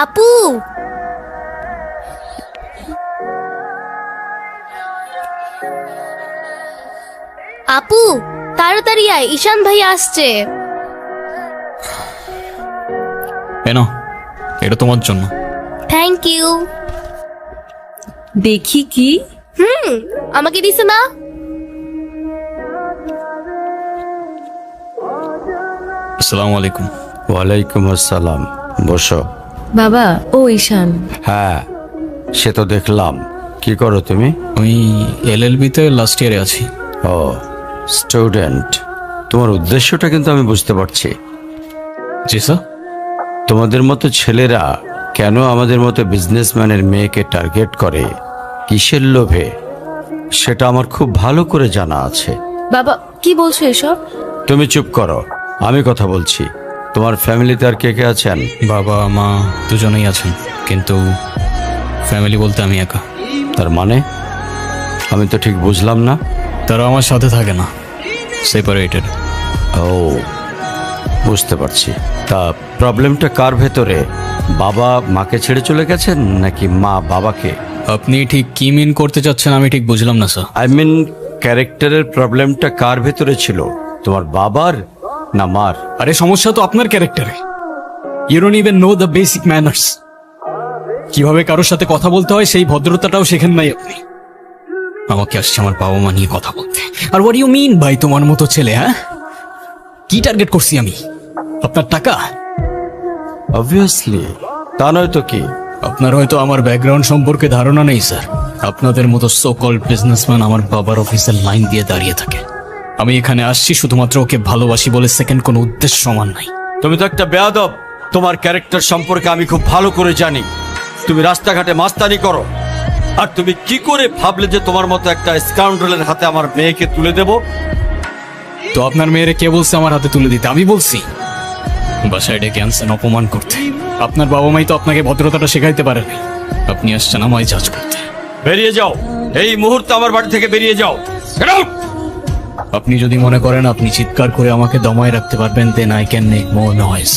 আপু, আপু তাড়াতাড়ি আয়, ঈশান ভাই আসছে। এনো, এটা তোমার জন্য। Thank you. দেখি কি? আমাকে দিছে না? আসসালামু আলাইকুম। ওয়ালাইকুম আসসালাম, বসো। বাবা, ও ঈশান। হ্যাঁ, সে তো দেখলাম। কি করো তুমি? আমি এলএলবি-তে লাস্ট ইয়ারে আছি। ও, স্টুডেন্ট। তোমার উদ্দেশ্যটা কিন্তু আমি বুঝতে পারছি। জি স্যার। তোমাদের মতো ছেলেরা কেন আমাদের মতো বিজনেসম্যানের মেয়েকে টার্গেট করে, কিসের লোভে, সেটা আমার খুব ভালো করে জানা আছে। বাবা, কি বলছো এসব? তুমি চুপ করো, আমি কথা বলছি। তোমার ফ্যামিলিতে আর কে কে আছেন? বাবা মা দুজনেই আছেন, কিন্তু ফ্যামিলি বলতে আমি একা। তার মানে আমি তো ঠিক বুঝলাম না। তারা আমার সাথে থাকে না, সেপারেটেড। ও, বুঝতে পারছি। তা প্রবলেমটা কার ভেতরে? বাবা মাকে ছেড়ে চলে গেছেন নাকি মা বাবাকে? আপনি ঠিক কি মিন করতে চাচ্ছেন আমি ঠিক বুঝলাম না স্যার। আই মিন, ক্যারেক্টারের প্রবলেমটা কার ভেতরে ছিল, তোমার বাবার না মার? আরে সমস্যা তো আপনার ক্যারেক্টারে। You don't even know the basic manners. কিভাবে কারোর সাথে কথা বলতে হয় সেই ভদ্রতাটাও শেখেন নাই আপনি। আমাকে আসছে আমার বাবা মা নিয়ে কথা বলতে। আর হোয়াট ইউ মিন ভাই, তোমার মতো ছেলে? হ্যাঁ, কি টার্গেট করছি আমি? আপনার টাকা? অবভিয়াসলি, তা নয় তো কি? আপনার হয়তো আমার ব্যাকগ্রাউন্ড সম্পর্কে ধারণা নেই স্যার। আপনাদের মতো সো কল্ড বিজনেসম্যান আমার বাবার অফিসের লাইন দিয়ে দাঁড়িয়ে থাকে। আমি এখানে আসছি শুধুমাত্র ওকে ভালোবাসি বলে, সেকেন্ড কোনো উদ্দেশ্য সমান নাই। তুমি তো একটা বেয়াদব। তোমার ক্যারেক্টার সম্পর্কে আমি খুব ভালো করে জানি। তুমি রাস্তাঘাটে মাস্তানি করো, আর তুমি কি করে ভাবলে যে তোমার মতো একটা স্কাউন্ডারের হাতে আমার মেয়েকে তুলে দেব? তো আপনার মেয়েরে কে বলছে আমার হাতে তুলে দিতে? আমি বলছি? বাসায় ডেকে আনছেন অপমান করতে। আপনার বাবা মাই তো আপনাকে ভদ্রতাটা শেখাইতে পারেনি। আপনি আসছেন আমায় জাজ করতে। বেরিয়ে যাও, এই মুহূর্তে আমার বাড়ি থেকে বেরিয়ে যাও। Get out! আপনি যদি মনে করেন আপনি চিৎকার করে আমাকে দমায় রাখতে পারবেন, then I can make more noise.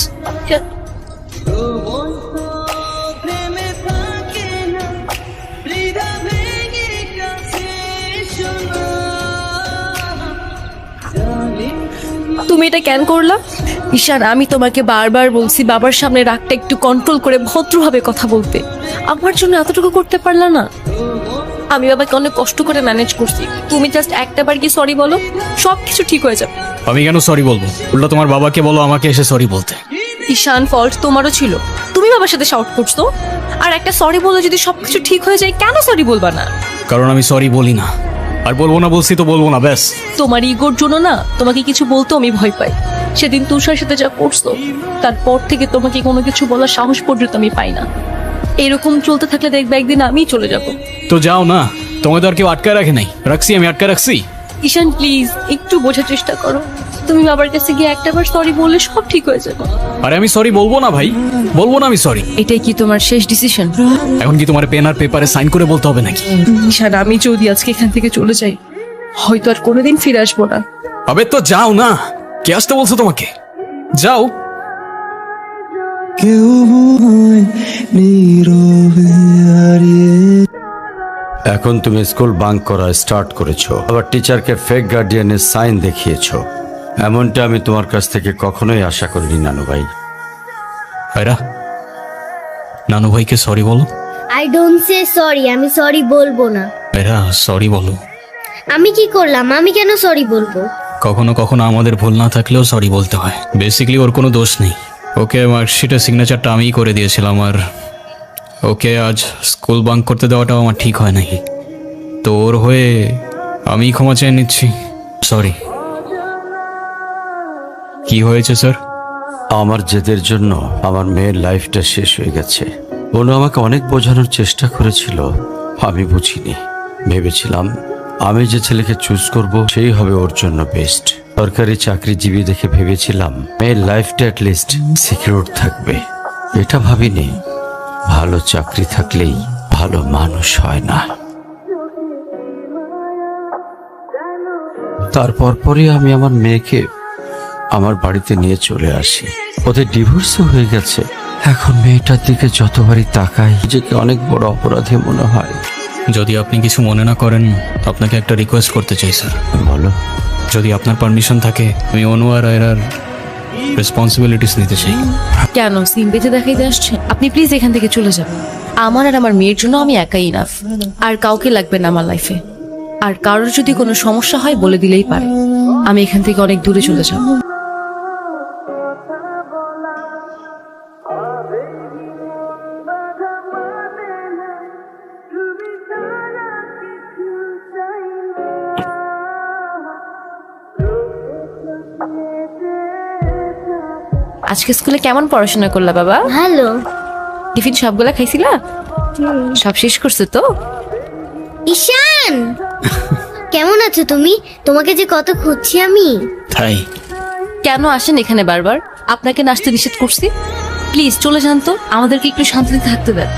তুমি এটা কেন করলা? ঈশান, আমি তোমাকে বারবার বলছি বাবার সামনে রাগটা একটু কন্ট্রোল করে ভদ্রভাবে কথা বলতে। আমার জন্য এতটুকু করতে পারলা না? আমি বাবাকে অনেক কষ্ট করে ম্যানেজ করছি। তুমি জাস্ট একটাবার কি সরি বলো, সব কিছু ঠিক হয়ে যাবে। আমি কেন সরি বলবো? উল্টা তোমার বাবাকে বলো আমাকে এসে সরি বলতে। ঈশান, ফল্ট তোমারও ছিল। তুমি বাবার সাথে শাউট করছো, আর একটা সরি বলে যদি সবকিছু ঠিক হয়ে যায়, কেন সরি বলবা না? কারণ আমি সরি বলি না, আর বলবো না বলছি তো বলবো না, ব্যাস। তোমার ইগোর জন্য না তোমাকে কিছু বলতেও আমি ভয় পাই। সেদিন তুষার সাথে যা করছো, তারপর থেকে তোমাকে কোনো কিছু বলার সাহস পর্যন্ত আমি পাই না। এরকম চলতে থাকলে দেখবে একদিন আমিই চলে যাব। তো যাও না, তোমায় তো আর কেউ আটকায় রাখে নাই। রাখছি, আমি আটকায় রাখছি? ঈশান প্লিজ একটু বোঝার চেষ্টা করো। তুমি বাবার কাছে গিয়ে একটাবার সরি বললে সব ঠিক হয়ে যাবে। আরে আমি সরি বলবো না ভাই, বলবো না আমি সরি। এটাই কি তোমার শেষ ডিসিশন? এখন কি তোমার পেন আর পেপারে সাইন করে বলতে হবে নাকি? ঈশান, আমি যদি আজকে এখান থেকে চলে যাই, হয়তো আর কোনোদিন ফিরে আসবো না। আবে তো যাও না, কে আসতে বলছো তোমাকে? যাও। এখন তুমি স্কুল বাঙ্ক করা স্টার্ট করেছো, আবার টিচারকে ফেক গার্ডিয়ানের সাইন দেখিয়েছো। এমনটা আমি তোমার কাছ থেকে কখনোই আশা করিনি নানু ভাই। ভাইরা, নানু ভাইকে সরি বলো। আই ডোন্ট সে সরি, আমি সরি বলবো না। ভাইরা সরি বলো। আমি কি করলাম? আমি কেন সরি বলবো? কখনো কখনো আমাদের ভুল না থাকলেও সরি বলতে হয়। বেসিক্যালি ওর কোনো দোষ নেই। ওকে মার্কশিটের সিগনেচারটা আমিই করে দিয়েছিলাম, আর ওকে আজ স্কুল বাঙ্ক করতে দেওয়াটাও আমার ঠিক হয় নাই। তো ওর হয়ে আমি ক্ষমা চেয়ে নিচ্ছি, সরি। কি হয়েছে স্যার? আমার জেদের জন্য আমার মেয়ের লাইফটা শেষ হয়ে গেছে। ওনো আমাকে অনেক বোঝানোর চেষ্টা করেছিল, আমি বুঝিনি। ভেবেছিলাম আমি যে ছেলেকে চুজ করব সেই হবে ওর জন্য বেস্ট। সরকারি চাকরিজীবী দেখে ভেবেছিলাম মেয়ের লাইফটা অ্যাটলিস্ট সিকিউর থাকবে। এটা ভাবিনি ভালো চাকরি থাকলেই ভালো মানুষ হয় না। তারপর পরই আমি আমার মেয়েকে আমার বাড়িতে নিয়ে চলে আসি। ওদের ডিভোর্সও হয়ে গেছে। এখন মেয়েটার দিকে যতবারই তাকাই নিজেকে অনেক বড় অপরাধী মনে হয়। যদি আপনি কিছু মনে না করেন, আপনাকে একটা রিকোয়েস্ট করতে চাই স্যার। বলো। যদি আপনার পারমিশন থাকে, আমি অনু আর আয়রার রেসপন্সিবিলিটিস নিতে চাই। কেন সিম বেঁধে দেখাইতে আসছেন? আপনি প্লিজ এখান থেকে চলে যাবেন। আমার আর আমার মেয়ের জন্য আমি একাই ইনাফ, আর কাউকে লাগবে না আমার লাইফে। আর কারোর যদি কোনো সমস্যা হয় বলে দিলেই পারে। আমি এখান থেকে অনেক দূরে চলে যাব। আজকে স্কুলে কেমন পড়াশোনা করলা বাবা? ভালো। টিফিন সবগুলা খাইছিলা? সব শেষ করছে তো? ঈশান, কেমন আছো তুমি? তোমাকে যে কত খুঁজছি আমি। তাই কেন আসেন এখানে বারবার? আপনাকে নাচতে নিষেধ করছি? প্লিজ চলে যান তো, আমাদেরকে একটু শান্তিতে থাকতে দেন।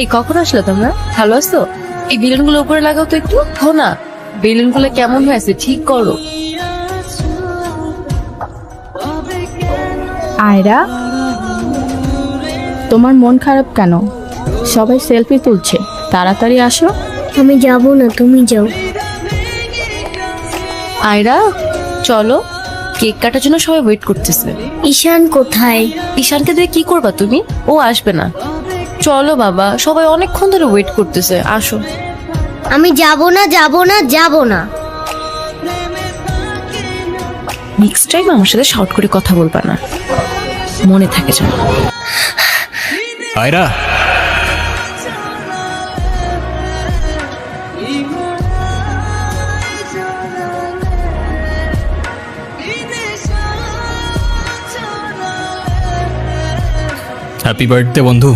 এই কখন আসলে তোমরা? ভালো আছো? এই বেলুনগুলো উপরে লাগাও তো একটু। হো না, বেলুনগুলো কেমন হয়েছে ঠিক করো। আয়রা, তোমার মন খারাপ কেন? সবাই সেলফি তুলছে, তাড়াতাড়ি আসো। আমি যাব না, তুমি যাও। আয়রা চলো, কেক কাটার জন্য সবাই ওয়েট করতেছে। ঈশান কোথায়? ঈশানকে দিয়ে কি করবা তুমি? ও আসবে না। চলো বাবা, সবাই অনেকক্ষণ ধরে ওয়েট করতেছে, আসো। আমি যাব না, যাব না, যাব না। নেক্সট টাইম আমার সাথে শর্ট করে কথা বলবা না, মনে থাকে যেন। আয়রা, হ্যাপি বার্থডে বন্ধু।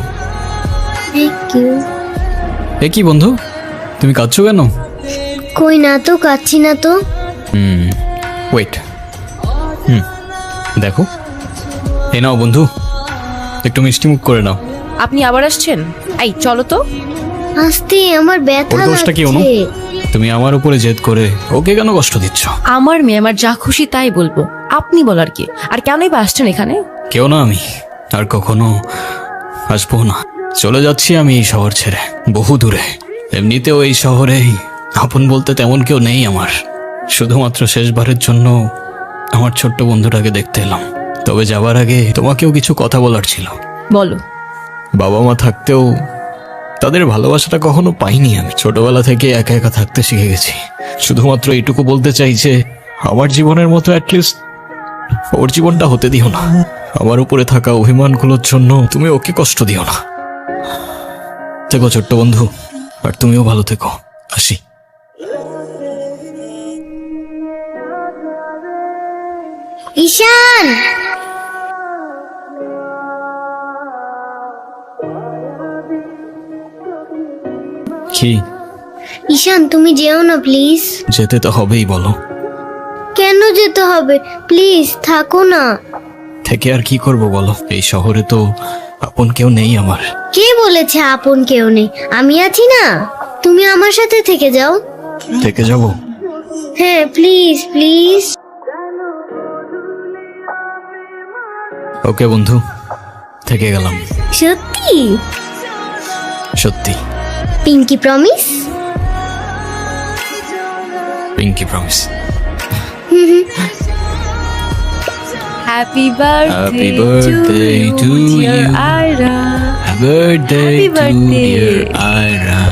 Thank you. এ কি বন্ধু, তুমি কাঁদছো কেন? কই না তো, কাচ্ছি না তো। ওয়েট, দেখো, এ নাও বন্ধু, একটু মিষ্টি মুখ করে নাও। আপনি আবার আসছেন? এই চলো তো। আস্তে, আমার ব্যথা ওর দোষটা কি অনু? লাগছে। তুমি আমার উপরে জেদ করে ওকে কেন কষ্ট দিচ্ছ? আমার মেয়ে, আমার যা খুশি তাই বলবো, আপনি বলার কি? আর কেনই বা আসছেন এখানে? কেউ না, আমি আর কখনো আসবো না। চলে যাচ্ছি আমি এই শহর ছেড়ে, বহু দূরে। এমনিতেও এই শহরে আপন বলতে তেমন কেউ নেই আমার। শুধুমাত্র শেষবারের জন্য আমার ছোট্ট বন্ধুটাকে দেখতে এলাম। তবে যাবার আগে তোমাকেও কিছু কথা বলার ছিল। বলো। বাবা মা থাকতেও তাদের ভালোবাসাটা কখনো পাইনি আমি। ছোটবেলা থেকে একা একা থাকতে শিখে গেছি। শুধুমাত্র এইটুকু বলতে চাই যে আমার জীবনের মতো অ্যাটলিস্ট ওর জীবনটা হতে দিও না। আমার উপরে থাকা অভিমানগুলোর জন্য তুমি ওকে কষ্ট দিও না। থেকো ছোট্ট বন্ধু, আর তুমিও ভালো থেকো। আসি। ঈশান, কি? ঈশান তুমি যেও না প্লিজ। যেতে তো হবেই, বলো। কেন যেতে হবে? প্লিজ থাকো না। থেকে আর কি করব বলো? এই শহরে তো আপন কেউ নেই আমার। কে বলেছে আপন কেউ নেই? আমি আছি না, তুমি আমার সাথে থেকে যাও। থেকে যাব? হ্যাঁ প্লিজ প্লিজ। ওকে বন্ধু, থেকে গেলাম। সত্যি? সত্যি। Pinky promise? Pinky promise. Happy Happy birthday to you. Ayra. Happy birthday Happy to birthday. dear Ira.